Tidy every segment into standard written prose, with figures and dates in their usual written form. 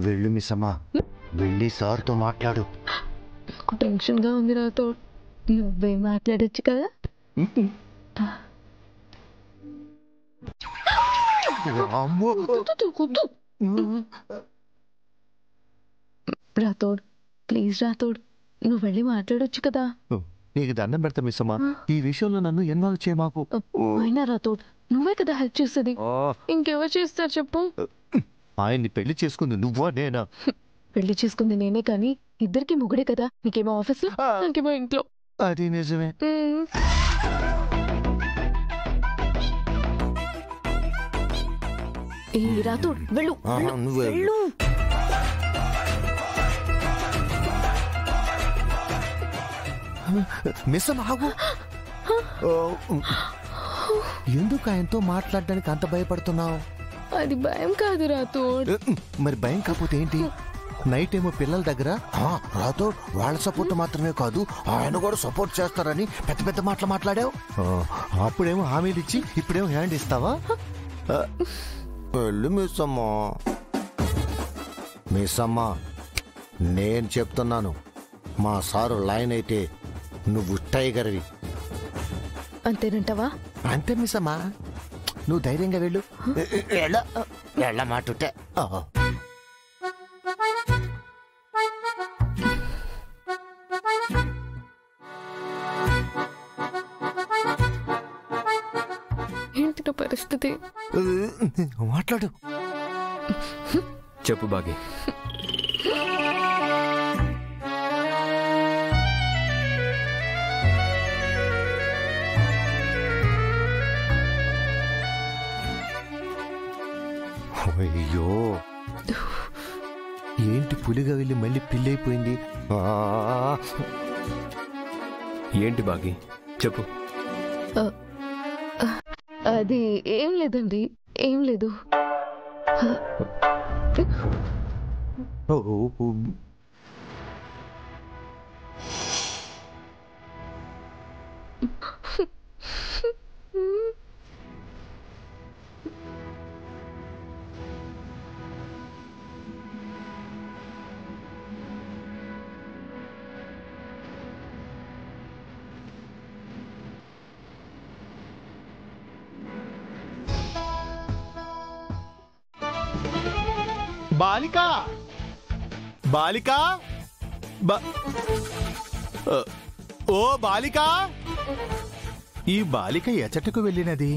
వెళ్ళు మిస్సమ్మా, వెళ్ళి సార్తో మాట్లాడు. నాకు టెన్షన్గా ఉంది రాతో. నువ్వే మాట్లాడచ్చు కదా. రాతోడ్, ప్లీజ్ రాతోడ్, నువ్వు వెళ్ళి మాట్లాడొచ్చు కదా. నీకు దండం పెడతా మిస్సమ్మా, ఈ విషయంలో నన్ను ఇన్వాల్వ్ చేయమాకు. అయినా రాతోడ్, నువ్వే కదా హెల్ప్ చేసేది. ఇంకెవరు చేస్తారు చెప్పు? ఆయన్ని పెళ్లి చేసుకుంది నువ్వా నేనా? పెళ్లి చేసుకుంది నేనే, కానీ ఇద్దరికి ముగ్గురే కదా. నీకేమో ఆఫీసు, నాకేమో ఇంట్లో. అది నిజమే. రాతోడ్ వెళ్ళు, వెళ్ళు. మిస్సమ్మా ఆగు. ఎందుకు ఆయనతో మాట్లాడడానికి అంత భయపడుతున్నావు? అది భయం కాదు రాతోడ్. మరి భయం కాకపోతే ఏంటి? నైట్ ఏమో పిల్లల దగ్గర రాతో వాళ్ళ సపోర్ట్ మాత్రమే కాదు ఆయన కూడా సపోర్ట్ చేస్తారని పెద్ద పెద్ద మాటలు మాట్లాడావు. అప్పుడేమో హామీలు ఇచ్చి ఇప్పుడేమో హ్యాండ్ ఇస్తావా? వెళ్ళు మిస్సమ్మా. మిస్సమ్మా, నేను చెప్తున్నాను, మా సారు లైన్ అయితే నువ్వు టైగర్వి. అంతేనంటావా? అంతే మిస్సమ్మా, నువ్వు ధైర్యంగా వెళ్ళు. వెళ్ళమాటుంటే ఏంటి పరిస్థితి? మాట్లాడు. చెప్పు బాగి. అయ్యో, ఏంటి పులిగా వెళ్ళి మళ్ళీ పిల్లైపోయింది? ఏంటి బాగి చెప్పు. అది ఏం లేదండి, ఏం లేదు. బాలిక, బాలిక, ఓ బాలిక, ఈ బాలిక ఎచ్చటకు వెళ్ళినది?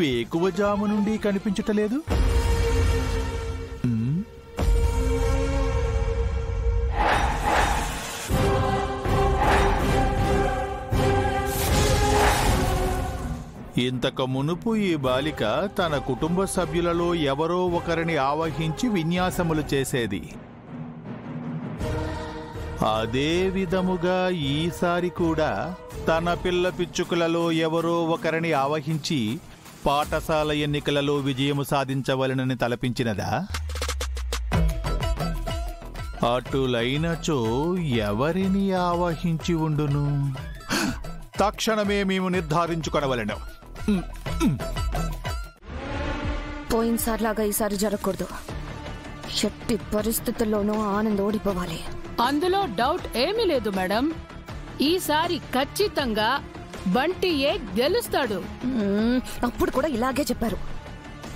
వేకువజాము నుండి కనిపించటలేదు. ఇంతకు మునుపు ఈ బాలిక తన కుటుంబ సభ్యులలో ఎవరో ఒకరిని ఆవహించి విన్యాసములు చేసేది. అదే విధముగా ఈసారి కూడా తన పిల్ల పిచ్చుకలలో ఎవరో ఒకరిని ఆవహించి పాఠశాల ఎన్నికలలో విజయము సాధించవలనని తలపించినదా? అటులైనచో ఎవరిని ఆవహించి ఉండును? తక్షణమే మేము నిర్ధారించుకొనవలెను. పోయినసారిలాగా ఈసారి జరగకూడదు. ఎట్టి పరిస్థితుల్లోనూ ఆనంద్ ఓడిపోవాలి. అందులో డౌట్ ఏమీ లేదు మేడం. ఈసారి ఖచ్చితంగా బంటియే గెలుస్తాడు. అప్పుడు కూడా ఇలాగే చెప్పారు,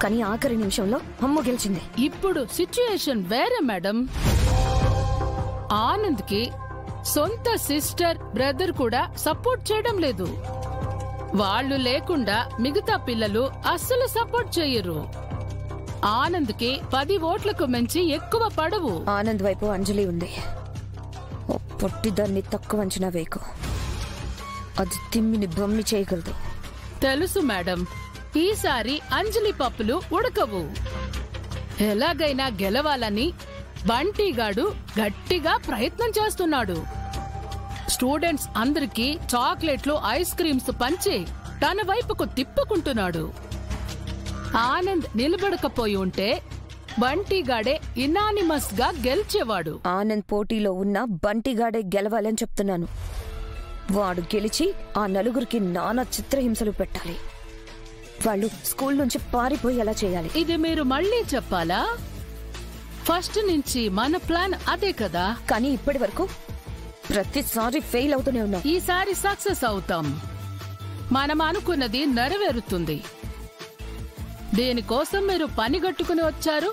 కానీ ఆఖరి నిమిషంలో అమ్మ గెలిచింది. ఇప్పుడు సిచ్యుయేషన్ వేరే మేడం. ఆనంద్ కి సొంత సిస్టర్, బ్రదర్ కూడా సపోర్ట్ చేయడం లేదు. వాళ్ళు లేకుండా మిగతా పిల్లలు అస్సలు సపోర్ట్ చెయ్యరు. ఆనంద్ కి 10 ఓట్లకు మించి ఎక్కువ పడవు. ఆనంద్ వైపు అంజలి ఉంది. పొట్టిదాన్ని తక్కువ అంచనా వేయకు. అది తిమ్మిని బొమ్మి చేయగలదు. తెలుసు మేడం, ఈసారి అంజలి పప్పులు ఉడకవు. ఎలాగైనా గెలవాలని బంటిగాడు గట్టిగా ప్రయత్నం చేస్తున్నాడు. స్టూడెంట్స్ అందరికీ చాక్లెట్లు, ఐస్ క్రీమ్స్ పంచి తన వైపుకు తిప్పుకుంటున్నాడు. ఆనంద్ నిలబడకపోయి ఉంటే బంటిగాడే ఇనానిమస్ గా గెలిచేవాడు. ఆనంద్ పోటీలో ఉన్న బంటిగాడే గెలవాలని చెప్తున్నాను. వాడు గెలిచి ఆ నలుగురికి నానా చిత్రహింసలు పెట్టాలి. వాళ్ళు స్కూల్ నుంచి పారిపోయేలా చేయాలి. ఇది మీరు మళ్ళీ చెప్పాలా? ఫస్ట్ నుంచి మన ప్లాన్ అదే కదా. కానీ ఇప్పటి వరకు ప్రతిసారి ఫెయిల్ అవుతూనే ఉన్నాం. ఈసారి సక్సెస్ అవుతాం. మనం అనుకున్నది నెరవేరుతుంది. దేనికోసం మీరు పని గట్టుకుని వచ్చారు?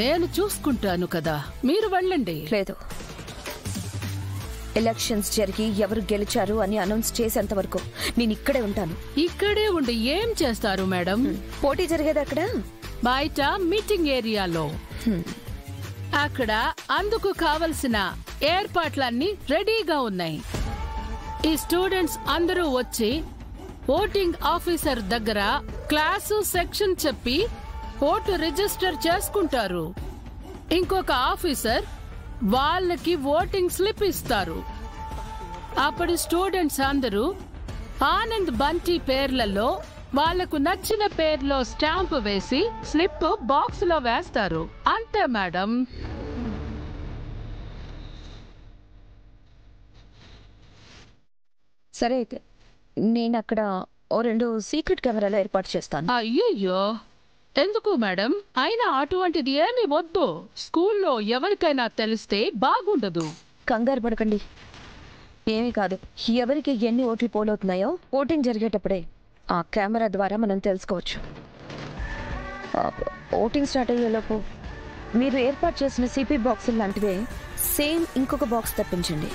నేను చూసుకుంటాను కదా, మీరు వెళ్ళండి. లేదు, ఎలక్షన్స్ జరిగి ఎవరు గెలిచారు అని అనౌన్స్ చేసేంత వరకు నేను ఇక్కడే ఉంటాను. ఇక్కడే ఉండి ఏం చేస్తారు మేడం? పోటీ జరిగేది అక్కడ బయట మీటింగ్ ఏరియాలో. అక్కడ అందుకు కావలసిన ఏర్పాట్లన్నీ రెడీగా ఉన్నాయి. ఈ స్టూడెంట్స్ అందరూ వచ్చి ఓటింగ్ ఆఫీసర్ దగ్గర క్లాసు సెక్షన్ చెప్పి ఓటు రిజిస్టర్ చేసుకుంటారు. ఇంకొక ఆఫీసర్ వాళ్ళకి ఓటింగ్ స్లిప్ ఇస్తారు. అప్పుడు స్టూడెంట్స్ అందరూ ఆనంద్ బంటి పేర్లలో వాళ్లకు నచ్చిన పేర్లో స్టాంప్ వేసి స్లిప్ బాక్స్ లో వేస్తారు. అంతే మేడం. సరే, అయితే నేను అక్కడ 2 సీక్రెట్ కెమెరాలు ఏర్పాటు చేస్తాను. అయ్యయ్యో, ఎందుకు మేడం? అయినా అటువంటిది ఏమీ వద్దు. స్కూల్లో ఎవరికైనా తెలిస్తే బాగుండదు. కంగారు పడకండి, ఏమీ కాదు. ఎవరికి ఎన్ని ఓట్లు పోలవుతున్నాయో ఓటింగ్ జరిగేటప్పుడే ఆ కెమెరా ద్వారా మనం తెలుసుకోవచ్చు. ఓటింగ్ స్టార్ట్ అయ్యేలోపు మీరు ఏర్పాటు చేసిన సిపి బాక్సులు లాంటివే సేమ్ ఇంకొక బాక్స్ తెప్పించండి.